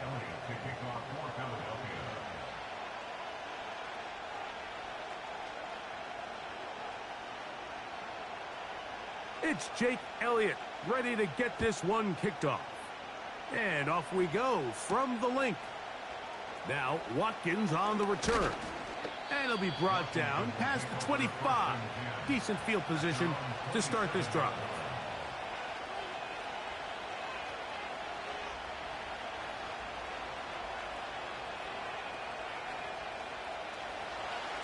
Elliott to kick off for Philadelphia. It's Jake Elliott ready to get this one kicked off. And off we go from the link. Now Watkins on the return. And he'll be brought down past the 25. Decent field position to start this drive.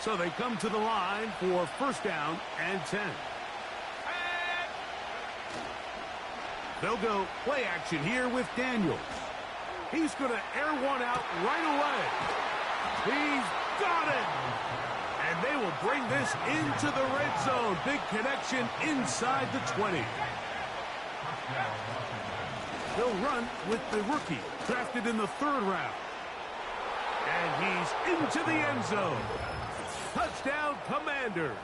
So they come to the line for first down and 10. They'll go play action here with Daniels. He's going to air one out right away. He's got it. And they will bring this into the red zone. Big connection inside the 20. They'll run with the rookie, drafted in the 3rd round. And he's into the end zone. Touchdown, Commanders.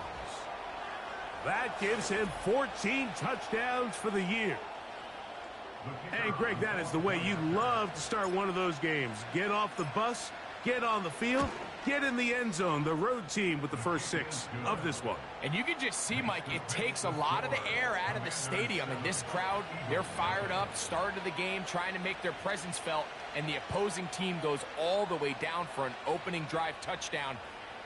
That gives him 14 touchdowns for the year. And, Greg, that is the way you love to start one of those games. Get off the bus, get on the field, get in the end zone. The road team with the first 6 of this one. And you can just see, Mike, it takes a lot of the air out of the stadium. And this crowd, they're fired up, start of the game, trying to make their presence felt. And the opposing team goes all the way down for an opening drive touchdown.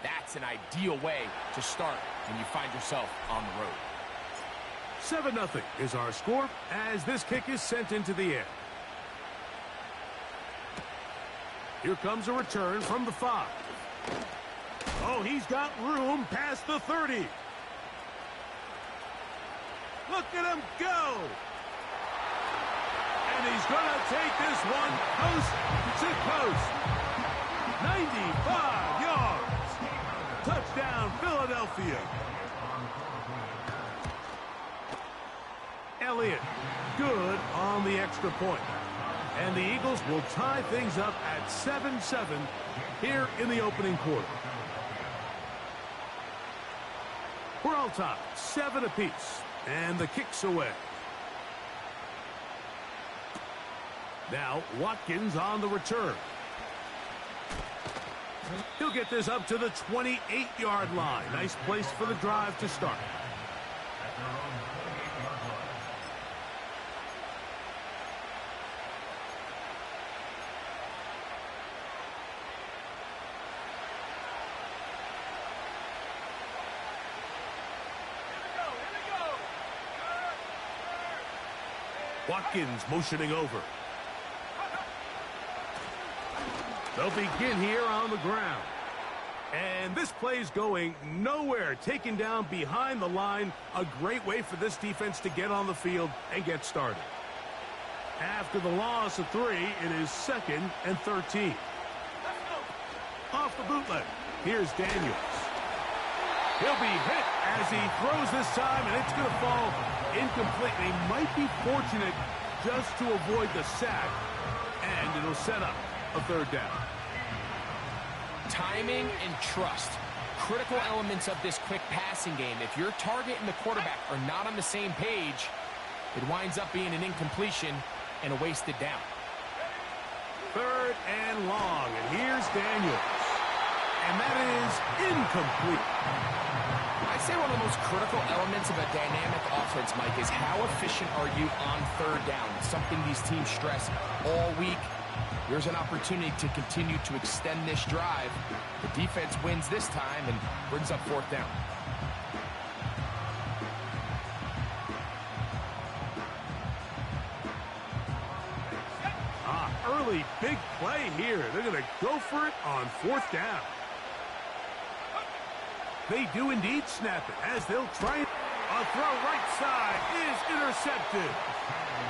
That's an ideal way to start when you find yourself on the road. 7-0 is our score as this kick is sent into the air. Here comes a return from the 5. Oh, he's got room past the 30. Look at him go. And he's going to take this one coast to coast. 95 yards. Touchdown, Philadelphia. Elliott, good on the extra point. And the Eagles will tie things up at 7-7 here in the opening quarter. We're all tied, 7 apiece, and the kick's away. Now Watkins on the return. He'll get this up to the 28-yard line. Nice place for the drive to start. Watkins motioning over. They'll begin here on the ground. And this play's going nowhere. Taken down behind the line. A great way for this defense to get on the field and get started. After the loss of 3, it is 2nd and 13. Off the bootleg. Here's Daniels. He'll be hit as he throws this time, and it's going to fall incomplete. He might be fortunate just to avoid the sack, and it'll set up a 3rd down. Timing and trust, critical elements of this quick passing game. If your target and the quarterback are not on the same page, it winds up being an incompletion and a wasted down. 3rd and long, and here's Daniels. And that is incomplete. I'd say one of the most critical elements of a dynamic offense, Mike, is how efficient are you on 3rd down? It's something these teams stress all week. Here's an opportunity to continue to extend this drive. The defense wins this time and brings up 4th down. Early big play here. They're going to go for it on 4th down. They do indeed snap it as they'll try it. A throw right side is intercepted.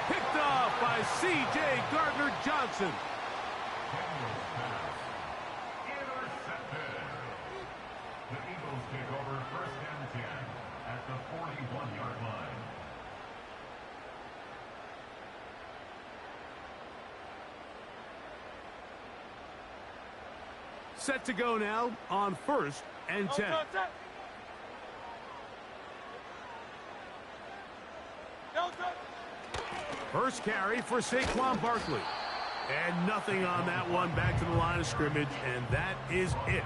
Picked off by C.J. Gardner-Johnson. Intercepted. The Eagles take over 1st and 10 at the 41-yard line. Set to go now on 1st and 10. First carry for Saquon Barkley. And nothing on that one. Back to the line of scrimmage, and that is it.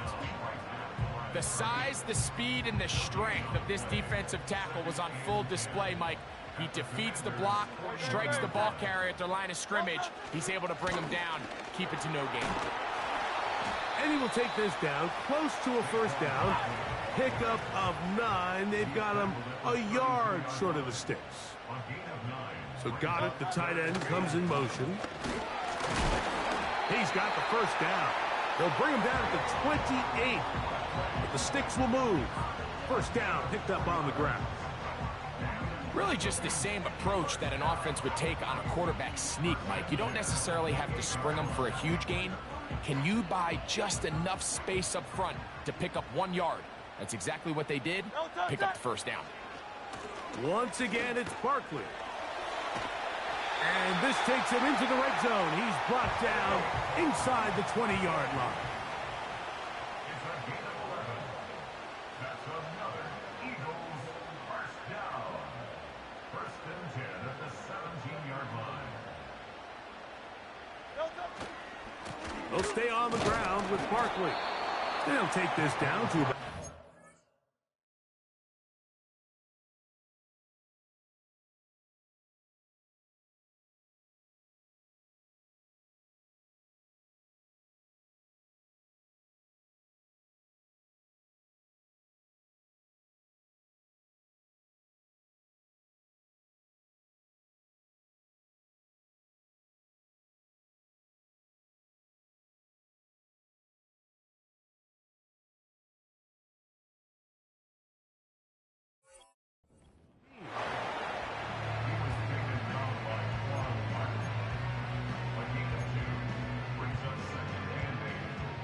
The size, the speed, and the strength of this defensive tackle was on full display, Mike. He defeats the block, strikes the ball carrier at their line of scrimmage. He's able to bring him down, keep it to no gain. And he will take this down, close to a first down. Pickup of 9. They've got him a yard short of the sticks. So got it. The tight end comes in motion. He's got the first down. They'll bring him down at the 28. But the sticks will move. First down, picked up on the ground. Really just the same approach that an offense would take on a quarterback sneak, Mike. You don't necessarily have to spring them for a huge gain. Can you buy just enough space up front to pick up 1 yard? That's exactly what they did. Pick up the first down. Once again, it's Barkley. And this takes him into the red zone. He's brought down inside the 20-yard line. It's a gain of 11. That's another Eagles first down. First and 10 at the 17-yard line. They'll stay on the ground with Barkley. They'll take this down to about...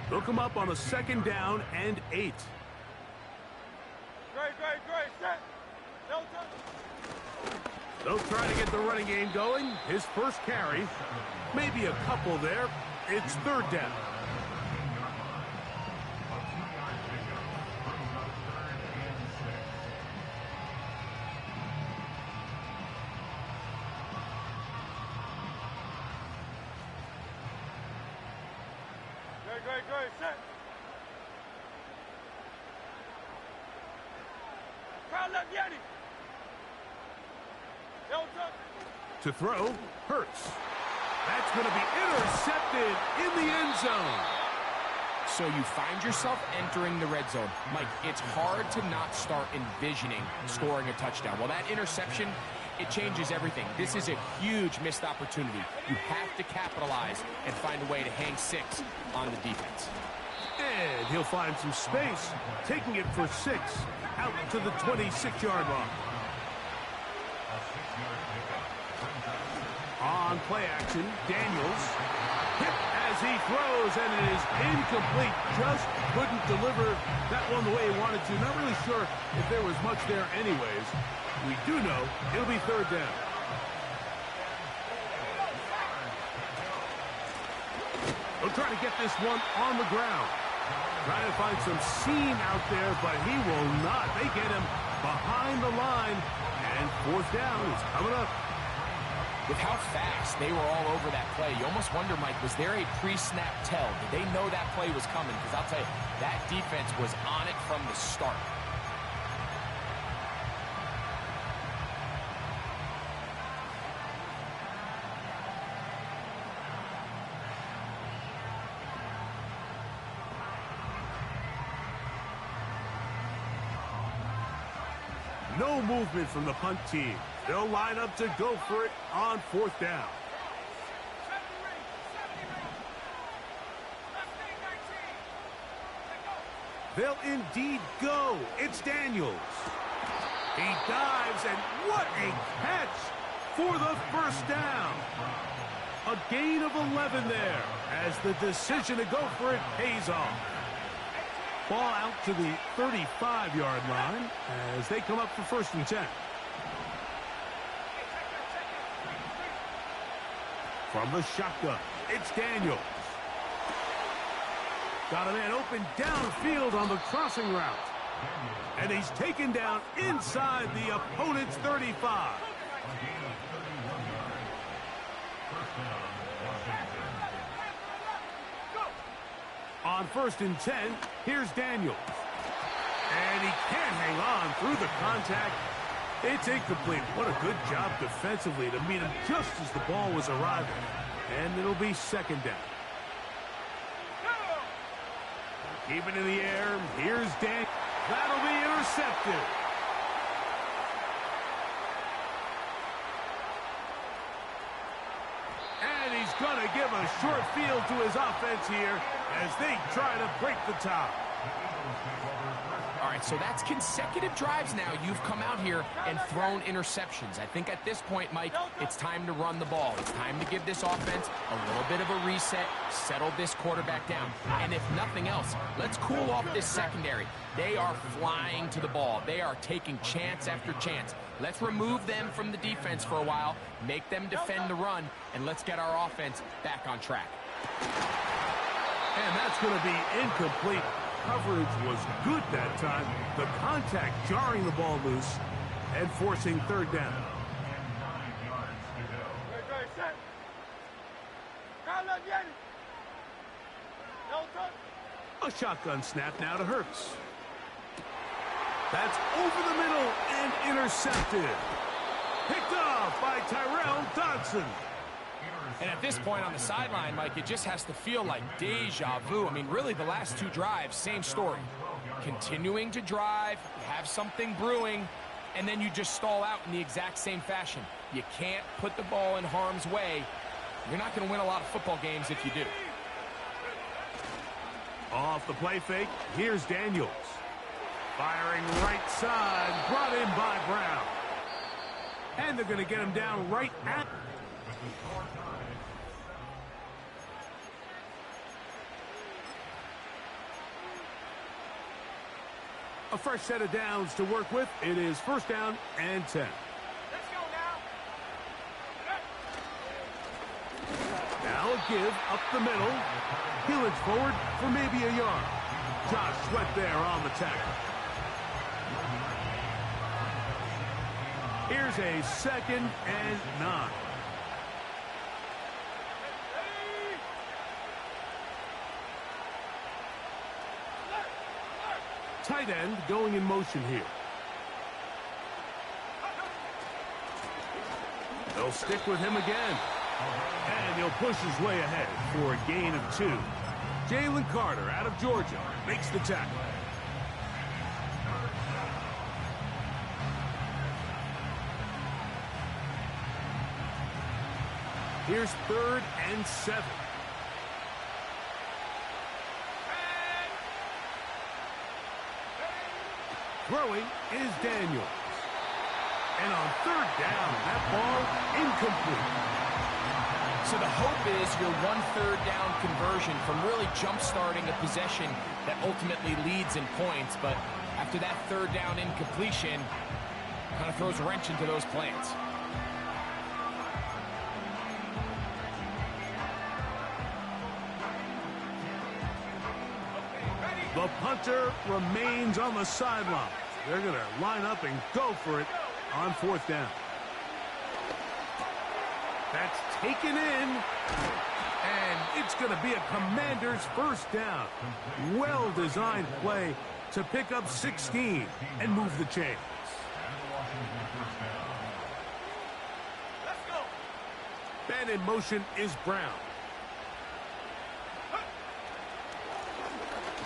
They'll come up on a second down and 8. Great. Set. They'll try to get the running game going. His first carry. Maybe a couple there. It's third down. Great. Set. Crowd left, Yanni. To throw, Hurts. That's going to be intercepted in the end zone. So you find yourself entering the red zone. Mike, it's hard to not start envisioning scoring a touchdown. Well, that interception, it changes everything. This is a huge missed opportunity. You have to capitalize and find a way to hang 6 on the defense. And he'll find some space, taking it for 6 out to the 26-yard line. On play action, Daniels hit as he throws, and it is incomplete. Just couldn't deliver that one the way he wanted to. Not really sure if there was much there anyways. We do know it'll be third down. They'll try to get this one on the ground. Trying to find some seam out there, but he will not. They get him behind the line, and fourth down is coming up. With how fast they were all over that play, you almost wonder, Mike, was there a pre-snap tell? Did they know that play was coming? Because I'll tell you, that defense was on it from the start. No movement from the punt team. They'll line up to go for it on fourth down. They'll indeed go. It's Daniels. He dives, and what a catch for the first down. A gain of 11 there as the decision to go for it pays off. Ball out to the 35-yard line as they come up for first and 10. From the shotgun, it's Daniels. Got a man open downfield on the crossing route. And he's taken down inside the opponent's 35. On 1st and 10, here's Daniels. And he can't hang on through the contact. It's incomplete. What a good job defensively to meet him just as the ball was arriving. And it'll be 2nd down. Keep it in the air. Here's Dan. That'll be intercepted. And he's going to give a short field to his offense here as they try to break the tie. All right, so that's consecutive drives now. You've come out here and thrown interceptions. I think at this point, Mike, it's time to run the ball. It's time to give this offense a little bit of a reset, settle this quarterback down. And if nothing else, let's cool off this secondary. They are flying to the ball. They are taking chance after chance. Let's remove them from the defense for a while, make them defend the run, and let's get our offense back on track. And that's going to be incomplete. Coverage was good that time. The contact jarring the ball loose and forcing 3rd down. A shotgun snap now to Hurts. That's over the middle and intercepted. Picked off by Tyrel Dodson. And at this point on the sideline, Mike, it just has to feel like deja vu. I mean, really, the last 2 drives, same story. Continuing to drive, you have something brewing, and then you just stall out in the exact same fashion. You can't put the ball in harm's way. You're not going to win a lot of football games if you do. Off the play fake, here's Daniels. Firing right side, brought in by Brown. And they're going to get him down right at... A fresh set of downs to work with. It is 1st down and 10. Let's go now. Now a give up the middle. Heelich forward for maybe a yard. Josh Sweat there on the tackle. Here's a 2nd and 9. Tight end going in motion here. They'll stick with him again. And he'll push his way ahead for a gain of 2. Jalen Carter out of Georgia makes the tackle. Here's 3rd and 7. Throwing is Daniels. And on 3rd down, that ball incomplete. So the hope is your 1/3 down conversion from really jump-starting a possession that ultimately leads in points. But after that 3rd down incompletion, kind of throws a wrench into those plans. The punter remains on the sideline. They're going to line up and go for it on 4th down. That's taken in. And it's going to be a Commander's 1st down. Well-designed play to pick up 16 and move the chains. And in motion is Brown.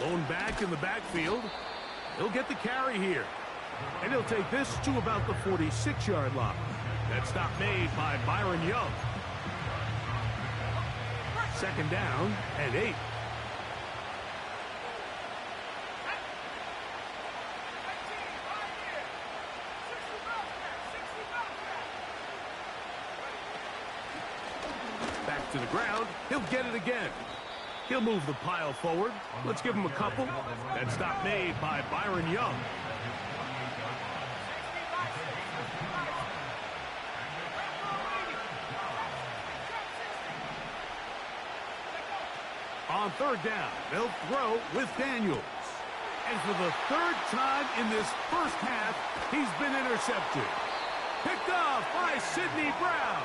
Lone back in the backfield. He'll get the carry here. And he'll take this to about the 46-yard line. That stop made by Byron Young. 2nd down and 8. Back to the ground. He'll get it again. He'll move the pile forward. Let's give him a couple. That stop made by Byron Young. On 3rd down, they'll throw with Daniels. And for the 3rd time in this 1st half, he's been intercepted. Picked off by Sidney Brown.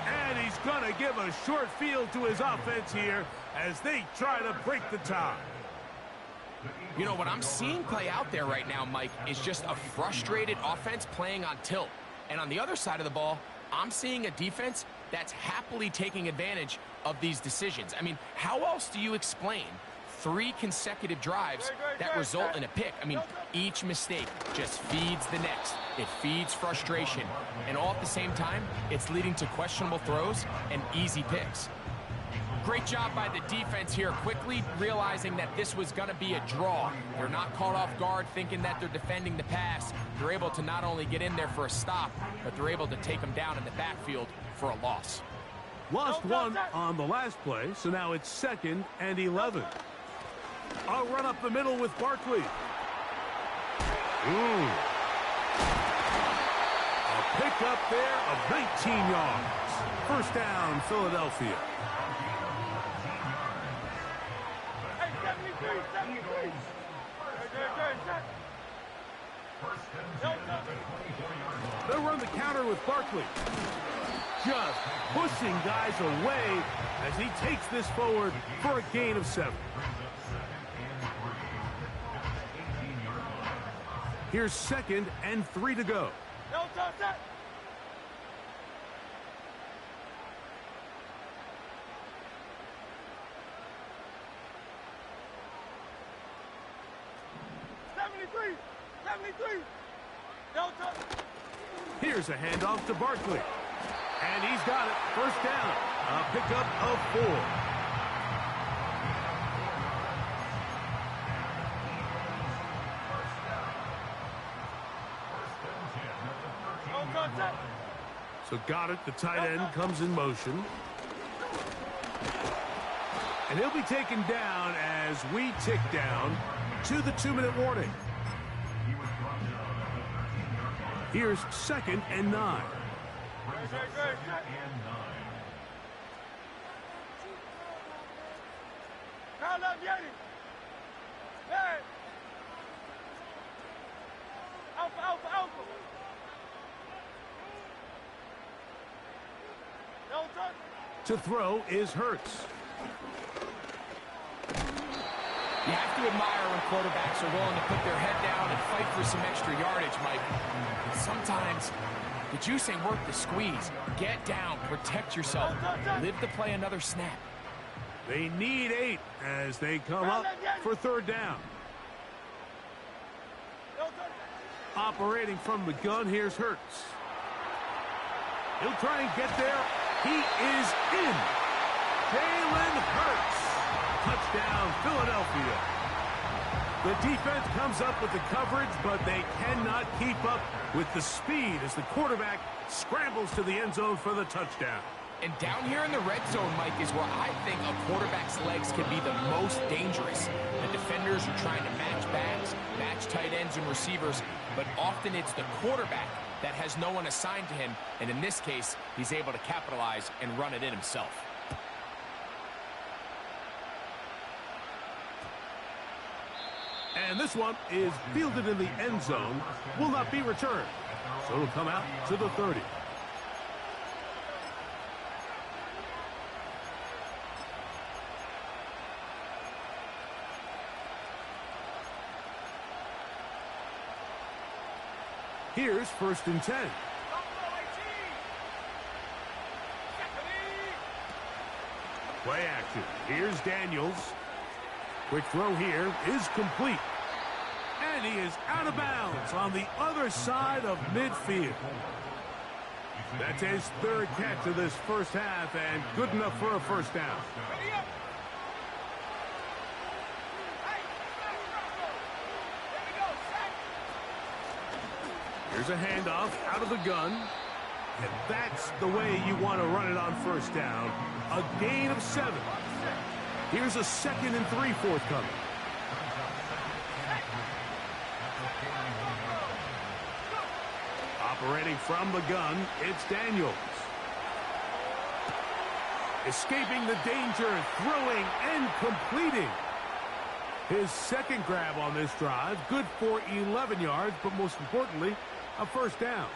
And he's going to give a short field to his offense here as they try to break the tie. You know, what I'm seeing play out there right now, Mike, is just a frustrated offense playing on tilt. And on the other side of the ball, I'm seeing a defense that's happily taking advantage of these decisions. I mean, how else do you explain 3 consecutive drives that result in a pick? I mean, each mistake just feeds the next. It feeds frustration. And all at the same time, it's leading to questionable throws and easy picks. Great job by the defense here, quickly realizing that this was going to be a draw. They're not caught off guard thinking that they're defending the pass. They're able to not only get in there for a stop, but they're able to take them down in the backfield for a loss. Lost one on the last play, so now it's 2nd and 11. I'll run up the middle with Barkley. A pick up there of 19 yards. First down, Philadelphia. They'll run the counter with Barkley. Just pushing guys away as he takes this forward for a gain of 7. Here's 2nd and 3 to go. Here's a handoff to Barkley. And he's got it. First down. A pickup of 4. So got it. The tight end comes in motion. And he'll be taken down as we tick down to the 2-minute warning. Here's 2nd and 9. To throw is Hurts. You have to admire when quarterbacks are willing to put their head down and fight for some extra yardage, Mike. But sometimes the juice ain't worth the squeeze. Get down, protect yourself, live to play another snap. They need 8 as they come up for 3rd down. Operating from the gun, here's Hurts. He'll try and get there. He is in. Jalen Hurts. Touchdown, Philadelphia. The defense comes up with the coverage, but they cannot keep up with the speed as the quarterback scrambles to the end zone for the touchdown. And down here in the red zone, Mike, is where I think a quarterback's legs can be the most dangerous. The defenders are trying to match backs, match tight ends and receivers, but often it's the quarterback that has no one assigned to him, and in this case, he's able to capitalize and run it in himself. And this one is fielded in the end zone, will not be returned. So it'll come out to the 30. Here's 1st and 10. Play action. Here's Daniels. Quick throw here is complete. And he is out of bounds on the other side of midfield. That's his 3rd catch of this first half and good enough for a first down. Here's a handoff out of the gun. And that's the way you want to run it on first down. A gain of 7. Here's a 2nd and 3 forthcoming. Operating from the gun, it's Daniels. Escaping the danger, throwing and completing. His 2nd grab on this drive, good for 11 yards, but most importantly, a first down.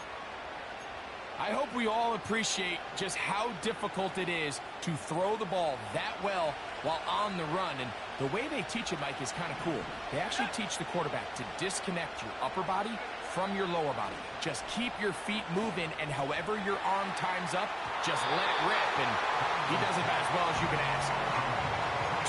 I hope we all appreciate just how difficult it is to throw the ball that well while on the run. And the way they teach it, Mike, is kind of cool. They actually teach the quarterback to disconnect your upper body from your lower body. Just keep your feet moving, and however your arm times up, just let it rip. And he does it about as well as you can ask.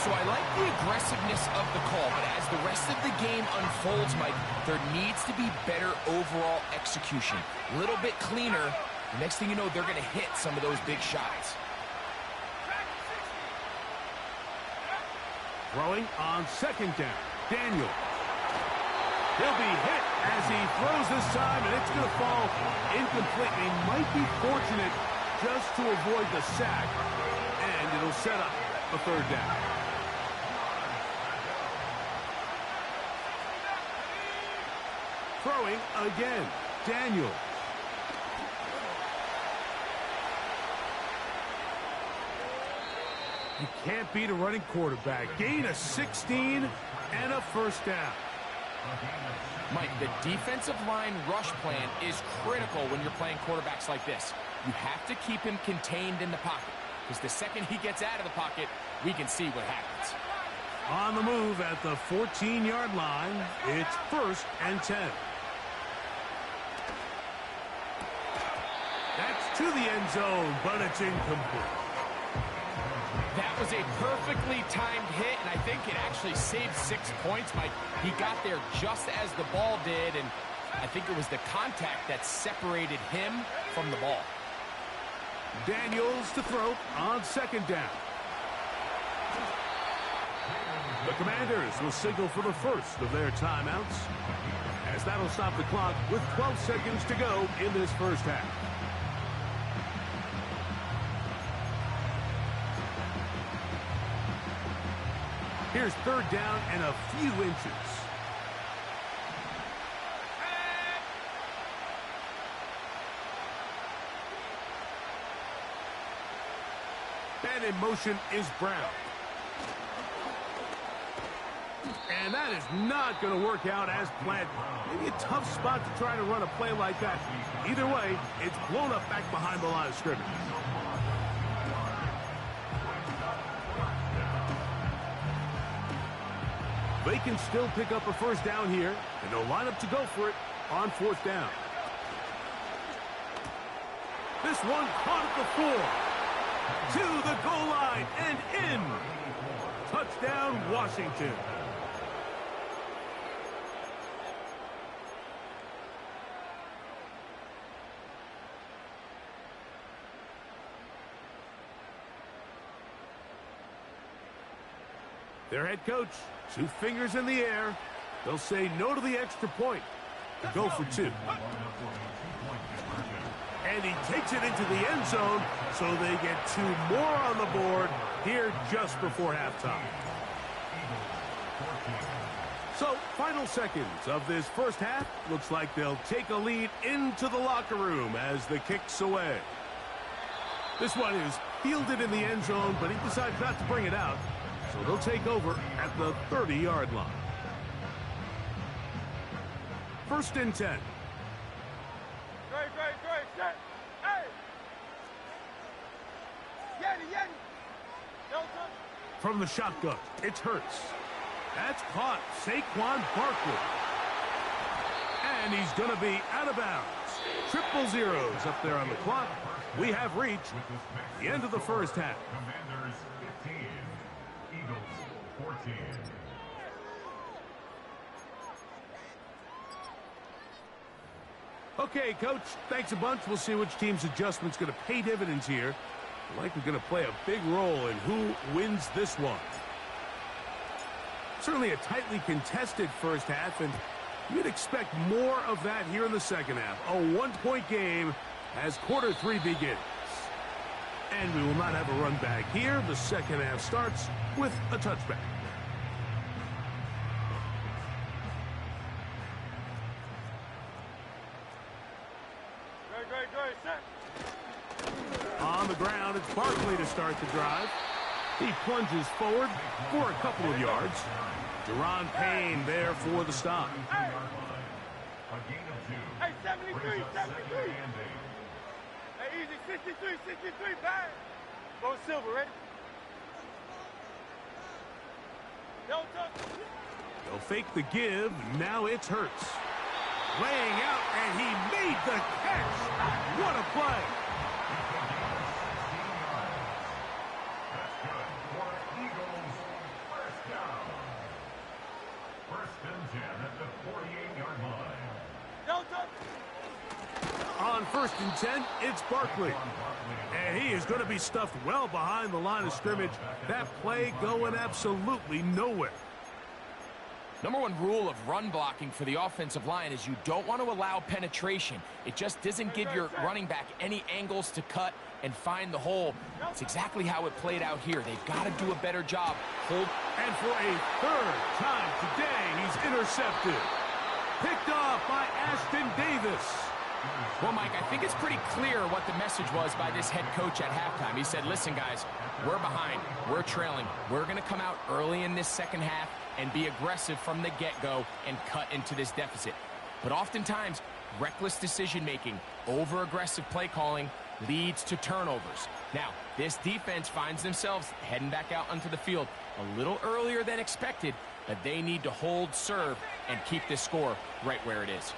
So I like the aggressiveness of the call, but as the rest of the game unfolds, Mike, there needs to be better overall execution. A little bit cleaner. Next thing you know, they're going to hit some of those big shots. Throwing on second down. Daniel. He'll be hit as he throws this time, and it's going to fall incomplete. He might be fortunate just to avoid the sack, and it'll set up a third down. Throwing again. Daniel. You can't beat a running quarterback. Gain of 16 and a first down. Mike, the defensive line rush plan is critical when you're playing quarterbacks like this. You have to keep him contained in the pocket, because the second he gets out of the pocket, we can see what happens. On the move at the 14-yard line, it's 1st and 10. That's to the end zone, but it's incomplete. That was a perfectly timed hit, and I think it actually saved 6 points, Mike. He got there just as the ball did, and I think it was the contact that separated him from the ball. Daniels to throw on second down. The Commanders will signal for the first of their timeouts, as that'll stop the clock with 12 seconds to go in this first half. Here's third down and a few inches. And in motion is Brown. And that is not going to work out as planned. Maybe a tough spot to try to run a play like that. Either way, it's blown up back behind the line of scrimmage. They can still pick up a first down here, and they'll line up to go for it on 4th down. This one caught at the 4. To the goal line and in. Touchdown, Washington. Their head coach, 2 fingers in the air. They'll say no to the extra point. Go for 2. And he takes it into the end zone, so they get 2 more on the board here just before halftime. So, final seconds of this first half. Looks like they'll take a lead into the locker room as the kick's away. This one is fielded in the end zone, but he decides not to bring it out. So they'll take over at the 30-yard line. 1st and 10. From the shotgun, it's Hurts. That's caught. Saquon Barkley. And he's going to be out of bounds. 000 up there on the clock. We have reached the end of the first half. Commanders 15, Eagles 14. Okay, Coach, thanks a bunch. We'll see which team's adjustment's going to pay dividends here. Likely going to play a big role in who wins this one. Certainly a tightly contested first half, and you'd expect more of that here in the second half. A 1-point game as quarter 3 begins. And we will not have a run back here. The second half starts with a touchback. On the ground, it's Barkley to start the drive. He plunges forward for a couple of yards. Deron Payne there for the stop. A gain of 2. Hey, 73, 73. Hey, easy. 63, bang. Go Silver, ready? No touch. They'll fake the give. Now it's Hurts. Laying out, and he made the catch. What a play. That's good for Eagles. First down. First and 10 at the 48-yard line. No touch. On first and 10, it's Barkley. And he is going to be stuffed well behind the line of scrimmage. That play going absolutely nowhere. Number one rule of run blocking for the offensive line is you don't want to allow penetration. It just doesn't give your running back any angles to cut and find the hole. It's exactly how it played out here. They've got to do a better job. And for a third time today, he's intercepted. Picked off by Ashton Davis. Well, Mike, I think it's pretty clear what the message was by this head coach at halftime. He said, listen, guys, we're behind. We're trailing. We're going to come out early in this second half and be aggressive from the get-go and cut into this deficit. But oftentimes, reckless decision-making, over-aggressive play calling leads to turnovers. Now, this defense finds themselves heading back out onto the field a little earlier than expected, but they need to hold serve and keep this score right where it is.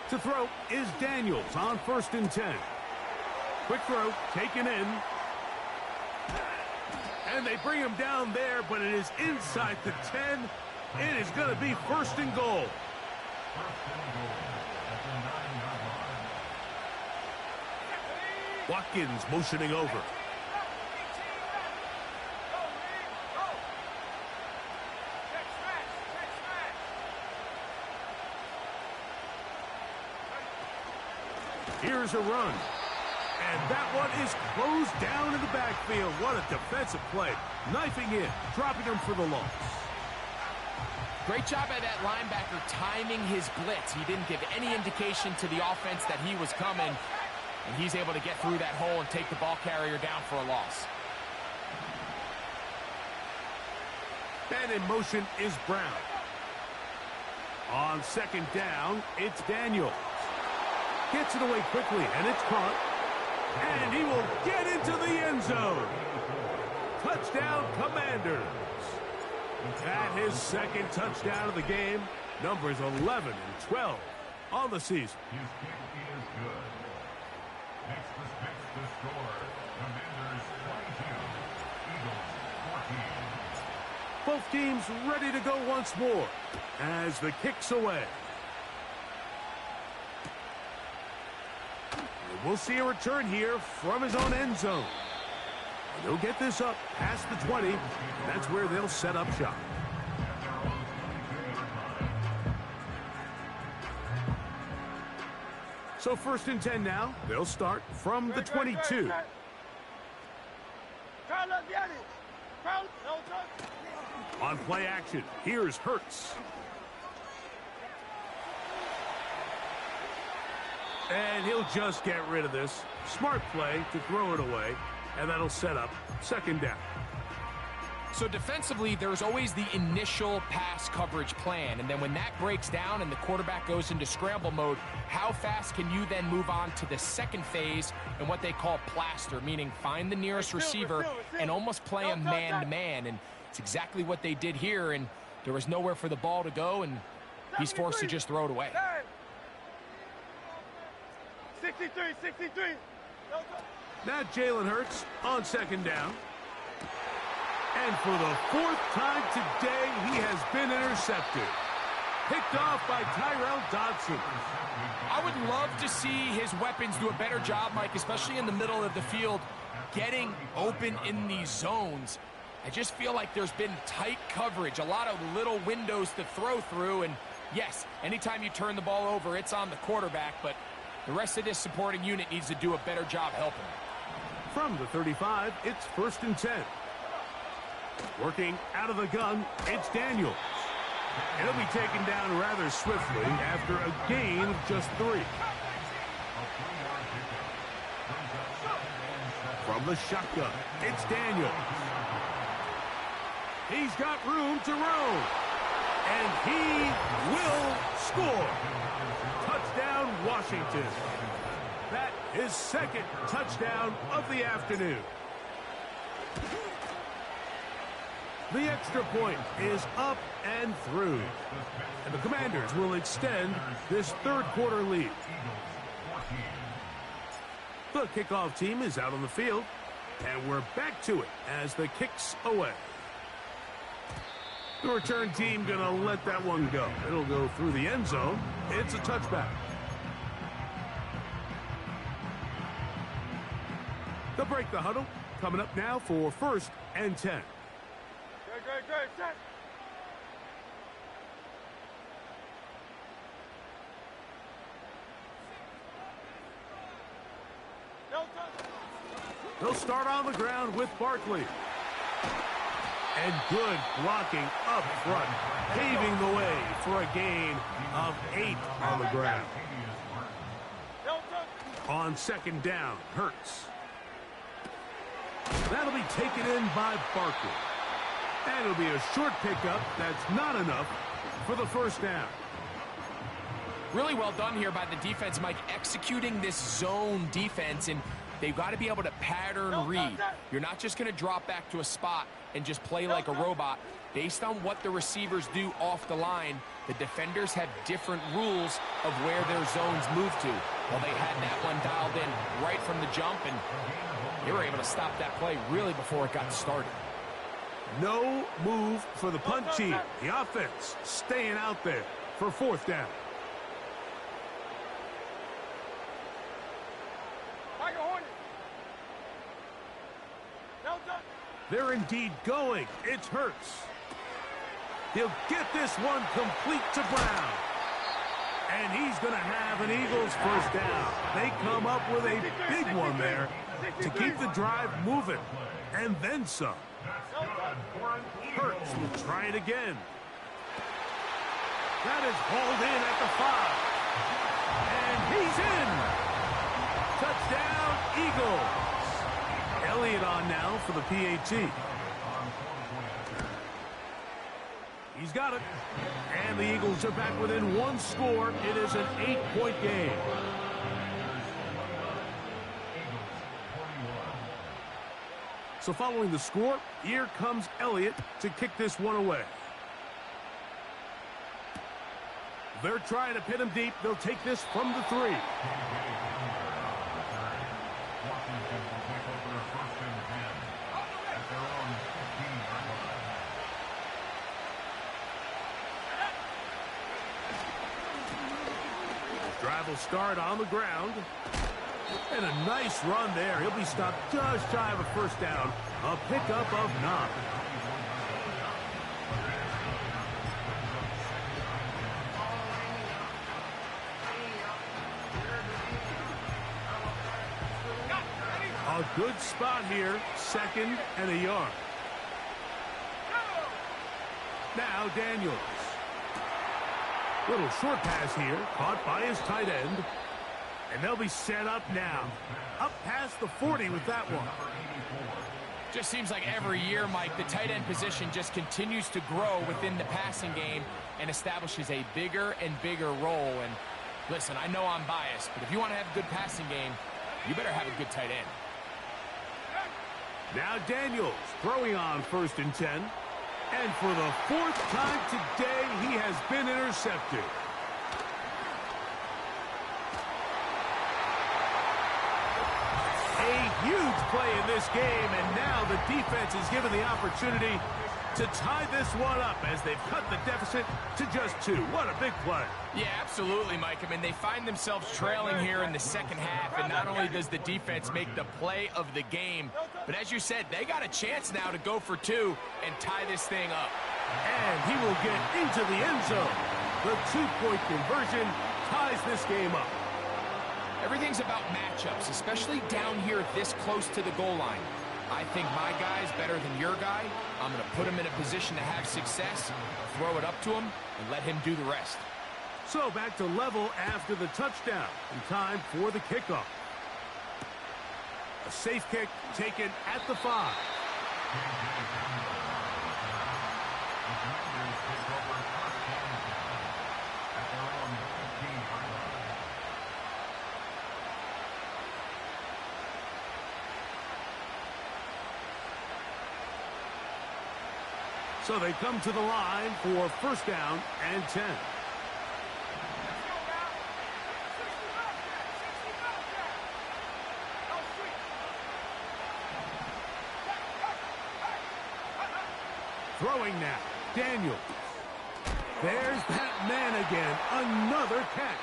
To throw is Daniels on first and 10. Quick throw, taken in. And they bring him down there, but it is inside the 10. It is going to be first and goal. Watkins motioning over. Here's a run. And that one is closed down in the backfield. What a defensive play. Knifing in, dropping him for the loss. Great job by that linebacker timing his blitz. He didn't give any indication to the offense that he was coming. And he's able to get through that hole and take the ball carrier down for a loss. And in motion is Brown. On second down, it's Daniels. Gets it away quickly, and it's caught. And he will get into the end zone. Touchdown, Commanders. At his second touchdown of the game, numbers 11 and 12 on the season. His kick is good. Makes the score. Commanders 22, Eagles 14. Both teams ready to go once more as the kick's away. We'll see a return here from his own end zone. They'll get this up past the 20. That's where they'll set up shop. So first and 10 now. They'll start from the 22. On play action, here's Hurts. And he'll just get rid of this. Smart play to throw it away, and that'll set up second down. So defensively, there's always the initial pass coverage plan, and then when that breaks down and the quarterback goes into scramble mode, how fast can you then move on to the second phase and what they call plaster, meaning find the nearest receiver and almost play a man-to-man, and it's exactly what they did here, and there was nowhere for the ball to go, and he's forced to just throw it away. 63. Now Jalen Hurts on second down. And for the fourth time today, he has been intercepted. Picked off by Tyrel Dodson. I would love to see his weapons do a better job, Mike, especially in the middle of the field, getting open in these zones. I just feel like there's been tight coverage, a lot of little windows to throw through, and yes, anytime you turn the ball over, it's on the quarterback, but the rest of this supporting unit needs to do a better job helping. From the 35, it's first and 10. Working out of the gun, it's Daniels. He'll be taken down rather swiftly after a gain of just 3. From the shotgun, it's Daniels. He's got room to roam. And he will score. Touchdown, Washington. That is second touchdown of the afternoon. The extra point is up and through. And the Commanders will extend this third quarter lead. The kickoff team is out on the field. And we're back to it as the kick's away. The return team going to let that one go. It'll go through the end zone. It's a touchback. They'll break the huddle. Coming up now for 1st and 10. Great, set. They'll start on the ground with Barkley. And good blocking up front, paving the way for a gain of 8 on the ground. On 2nd down, Hurts. That'll be taken in by Barkley. And it'll be a short pickup that's not enough for the 1st down. Really well done here by the defense, Mike, executing this zone defense, and they've got to be able to pattern read. You're not just going to drop back to a spot and just play like a robot. Based on what the receivers do off the line, the defenders have different rules of where their zones move to. Well, they had that one dialed in right from the jump, and they were able to stop that play really before it got started. No move for the punt team. The offense staying out there for 4th down. They're indeed going. It's Hurts. He'll get this one complete to Brown. And he's going to have an Eagles 1st down. They come up with a big one there to keep the drive moving. And then some. Hurts will try it again. That is hauled in at the 5. And he's in. Touchdown, Eagles. Elliott on now for the PAT. He's got it. And the Eagles are back within 1 score. It is an 8-point game. So following the score, here comes Elliott to kick this one away. They're trying to pin him deep. They'll take this from the 3. Drive will start on the ground. And a nice run there. He'll be stopped just shy of a 1st down. A pickup of 9. A good spot here. 2nd and a yard. Now Daniels. Little short pass here, caught by his tight end. And they'll be set up now. Up past the 40 with that one. Just seems like every year, Mike, the tight end position just continues to grow within the passing game and establishes a bigger and bigger role. And listen, I know I'm biased, but if you want to have a good passing game, you better have a good tight end. Now Daniels throwing on 1st and 10. And for the 4th time today, he has been intercepted. A huge play in this game, and now the defense is given the opportunity to tie this one up as they've cut the deficit to just 2. What a big play. Yeah, absolutely, Mike. I mean, they find themselves trailing here in the 2nd half, and not only does the defense make the play of the game, but as you said, they got a chance now to go for 2 and tie this thing up. And he will get into the end zone. The 2-point conversion ties this game up. Everything's about matchups, especially down here this close to the goal line. I think my guy's better than your guy. I'm going to put him in a position to have success, throw it up to him, and let him do the rest. So back to level after the touchdown, and time for the kickoff. A safe kick taken at the 5. Commanders take over first and 10 at their own 15-yard line. So they come to the line for first down and 10. Throwing now, Daniels. There's that man again, another catch.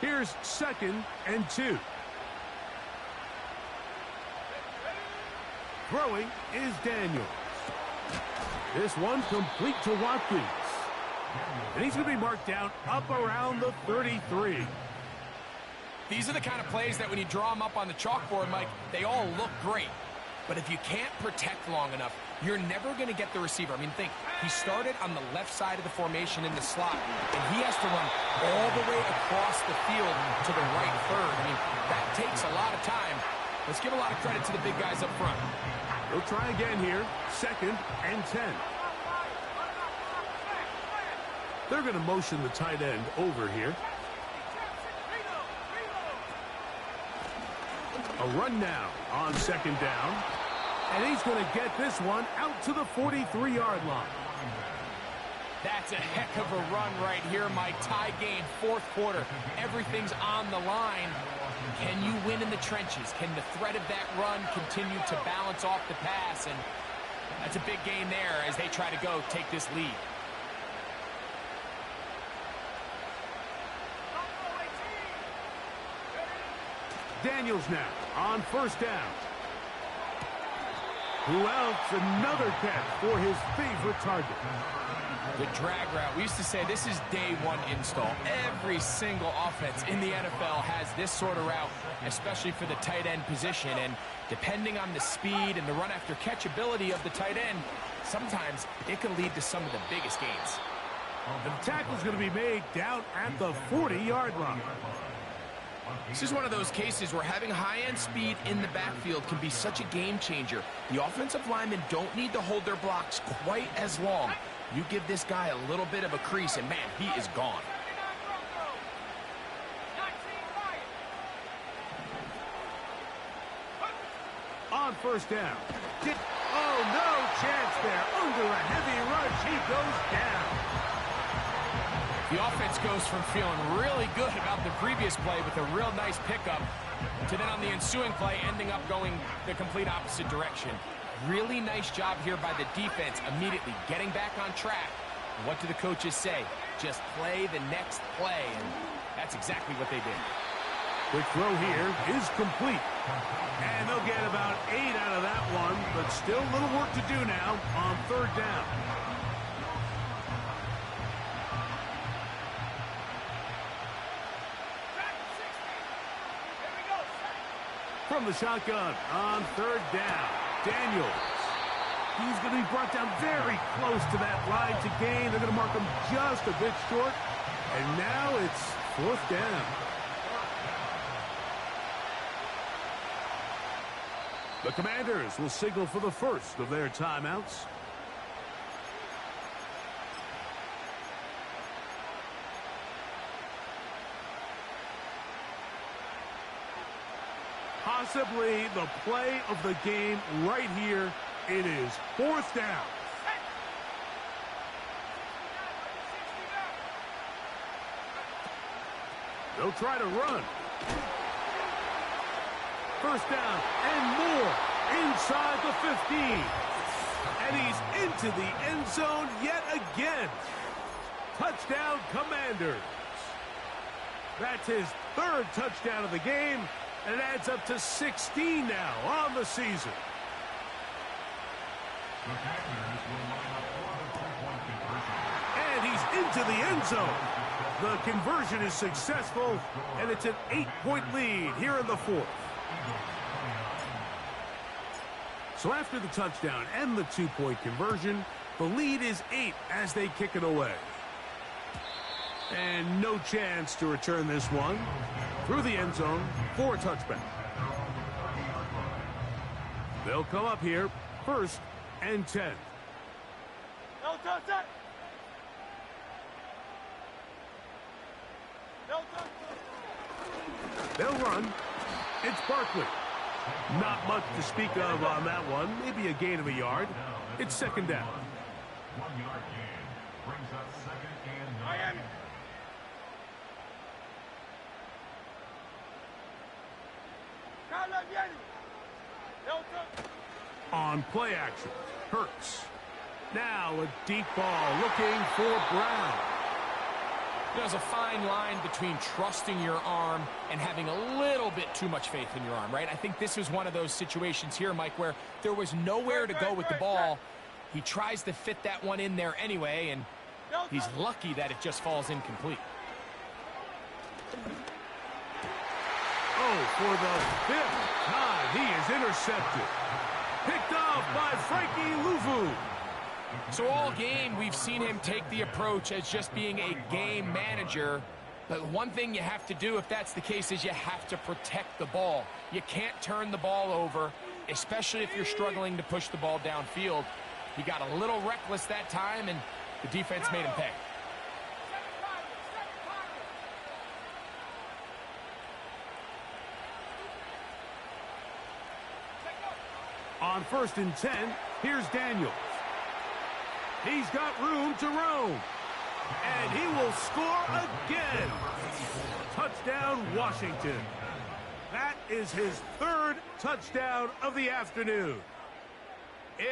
Here's second and 2. Throwing is Daniels. This one complete to Watkins. And he's going to be marked down up around the 33. These are the kind of plays that when you draw them up on the chalkboard, Mike, they all look great. But if you can't protect long enough, you're never going to get the receiver. I mean, think, he started on the left side of the formation in the slot, and he has to run all the way across the field to the right third. I mean, that takes a lot of time. Let's give a lot of credit to the big guys up front. They'll try again here, second and 10. They're going to motion the tight end over here. A run now on second down. And he's going to get this one out to the 43-yard line. That's a heck of a run right here, Mike. Tie game, fourth quarter. Everything's on the line. Can you win in the trenches? Can the threat of that run continue to balance off the pass? And that's a big gain there as they try to go take this lead. Daniels now on first down. Who else? Another catch for his favorite target. The drag route. We used to say this is day one install. Every single offense in the NFL has this sort of route, especially for the tight end position. And depending on the speed and the run after catch ability of the tight end, sometimes it can lead to some of the biggest gains. The tackle's going to be made down at the 40-yard line. This is one of those cases where having high-end speed in the backfield can be such a game changer. The offensive linemen don't need to hold their blocks quite as long. You give this guy a little bit of a crease, and man, he is gone. On first down. Oh, no chance there. Under a heavy rush, he goes down. The offense goes from feeling really good about the previous play with a real nice pickup to then on the ensuing play ending up going the complete opposite direction. Really nice job here by the defense immediately getting back on track. What do the coaches say? Just play the next play, and that's exactly what they did. Quick throw here is complete. And they'll get about 8 out of that one, but still a little work to do now on third down. From the shotgun on third down, Daniels. He's going to be brought down very close to that line to gain. They're going to mark him just a bit short. And now it's fourth down. The Commanders will signal for the first of their timeouts. Possibly the play of the game right here. It is fourth down. They'll try to run. First down and more inside the 15. And he's into the end zone yet again. Touchdown, Commanders. That's his third touchdown of the game. And it adds up to 16 now on the season. And he's into the end zone. The conversion is successful, and it's an 8-point lead here in the fourth. So after the touchdown and the two-point conversion, the lead is 8 as they kick it away. And no chance to return this one through the end zone for a touchback. They'll come up here, 1st and 10. No touchdown. No touchdown. They'll run. It's Barkley. Not much to speak of on that one. Maybe a gain of a yard. It's 2nd down. 1 yard gain brings up 2nd and 9. Miami. Carla Vieri. No touchdown. On play action, Hurts. Now a deep ball looking for Brown. There's a fine line between trusting your arm and having a little bit too much faith in your arm, right? I think this is one of those situations here, Mike, where there was nowhere to go with the ball. He tries to fit that one in there anyway, and he's lucky that it just falls incomplete. Oh, for the 5th time, he is intercepted. Picked off by Frankie Luvu. So all game, we've seen him take the approach as just being a game manager. But one thing you have to do if that's the case is you have to protect the ball. You can't turn the ball over, especially if you're struggling to push the ball downfield. He got a little reckless that time, and the defense made him pay. On 1st and 10, here's Daniels. He's got room to roam. And he will score again. Touchdown, Washington. That is his 3rd touchdown of the afternoon.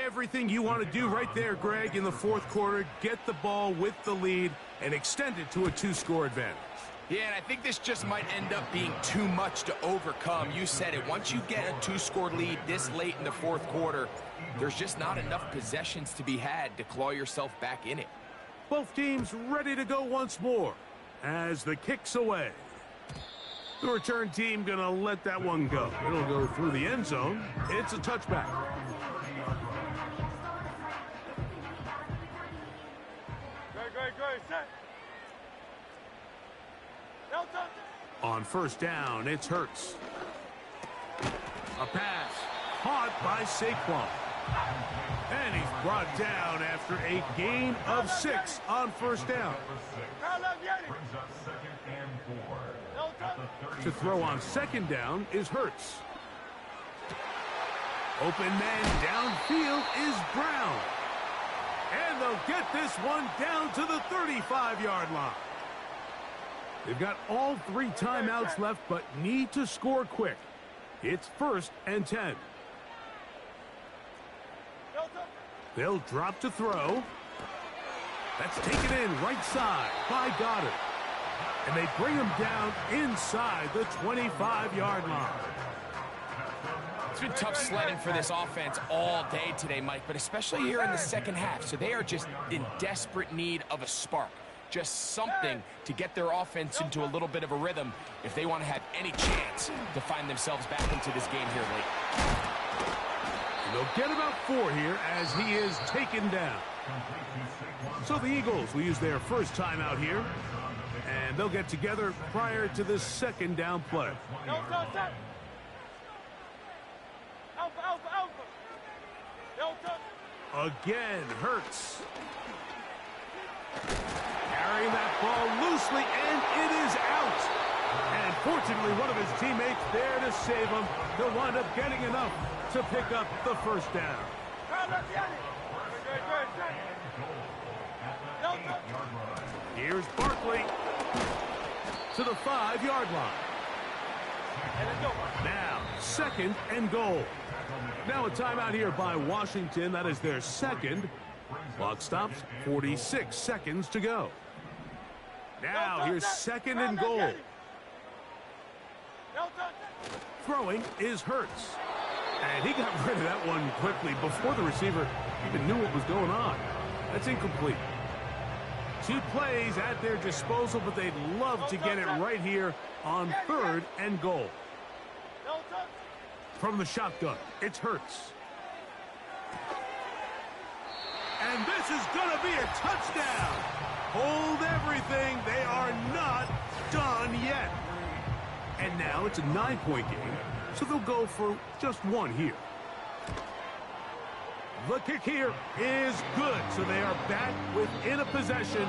Everything you want to do right there, Greg, in the 4th quarter. Get the ball with the lead and extend it to a 2-score advantage. Yeah, and I think this just might end up being too much to overcome. You said it. Once you get a 2-score lead this late in the 4th quarter, there's just not enough possessions to be had to claw yourself back in it. Both teams ready to go once more as the kick's away. The return team going to let that one go. It'll go through the end zone. It's a touchback. Great, set. No touchdown. On 1st down, it's Hurts. A pass caught by Saquon. And he's brought down after a gain of 6 on 1st down. Carla Vieri. Brings up 2nd and 4. No touchdown. To throw on 2nd down is Hurts. Open man downfield is Brown. And they'll get this one down to the 35-yard line. They've got all 3 timeouts left, but need to score quick. It's 1st and 10. No touchdown. They'll drop to throw. That's taken in right side by Goddard. And they bring him down inside the 25-yard line. It's been tough sledding for this offense all day today, Mike, but especially here in the 2nd half. So they are just in desperate need of a spark. Just something to get their offense into a little bit of a rhythm if they want to have any chance to find themselves back into this game here late. And they'll get about 4 here as he is taken down. So the Eagles will use their first timeout here, and they'll get together prior to this 2nd down play. No touchdown. Alpha. No touchdown. Again, Hurts. Carrying that ball loosely, and it is out. And fortunately, one of his teammates there to save him. He'll wind up getting enough to pick up the 1st down. Carla Vieri. Great, set. No touchdown. Here's Barkley to the 5-yard line. And let's go. Now, 2nd and goal. Now a timeout here by Washington. That is their 2nd. Clock stops, 46 seconds to go. Now here's 2nd and goal. No touchdown. Throwing is Hurts. And he got rid of that one quickly before the receiver even knew what was going on. That's incomplete. 2 plays at their disposal, but they'd love to get it right here on 3rd and goal. No touchdown. From the shotgun, it's Hurts. And this is going to be a touchdown. Hold everything. They are not done yet. And now it's a 9-point game, so they'll go for just one here. The kick here is good, so they are back within a possession.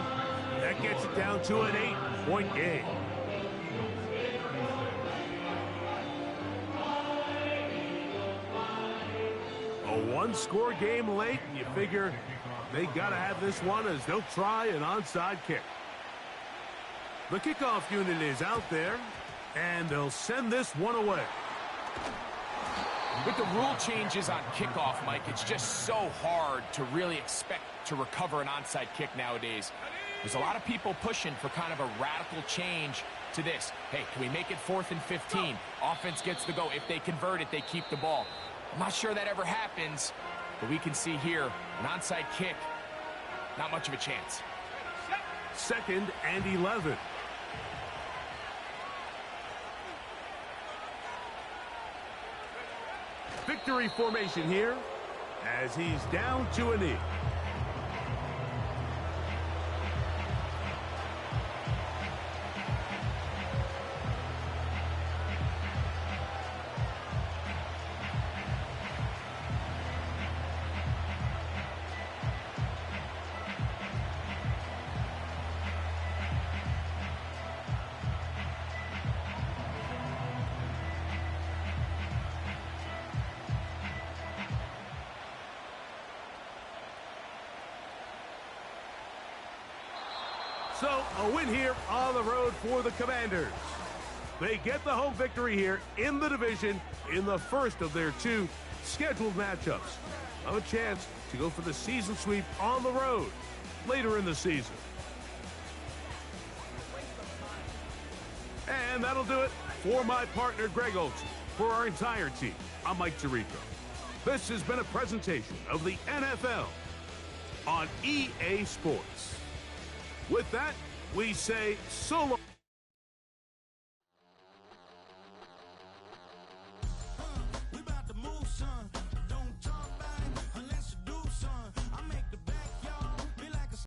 That gets it down to an 8-point game. A one-score game late, and you figure they got to have this one as they'll try an onside kick. The kickoff unit is out there, and they'll send this one away. With the rule changes on kickoff, Mike, it's just so hard to really expect to recover an onside kick nowadays. There's a lot of people pushing for kind of a radical change to this. Hey, can we make it 4th and 15? Offense gets the go. If they convert it, they keep the ball. I'm not sure that ever happens, but we can see here an onside kick, not much of a chance. 2nd and 11. Victory formation here as he's down to a knee. So, a win here on the road for the Commanders. They get the home victory here in the division in the first of their 2 scheduled matchups. Have a chance to go for the season sweep on the road later in the season. And that'll do it for my partner, Greg Olson. For our entire team, I'm Mike Tirico. This has been a presentation of the NFL on EA Sports. With that, we say so long.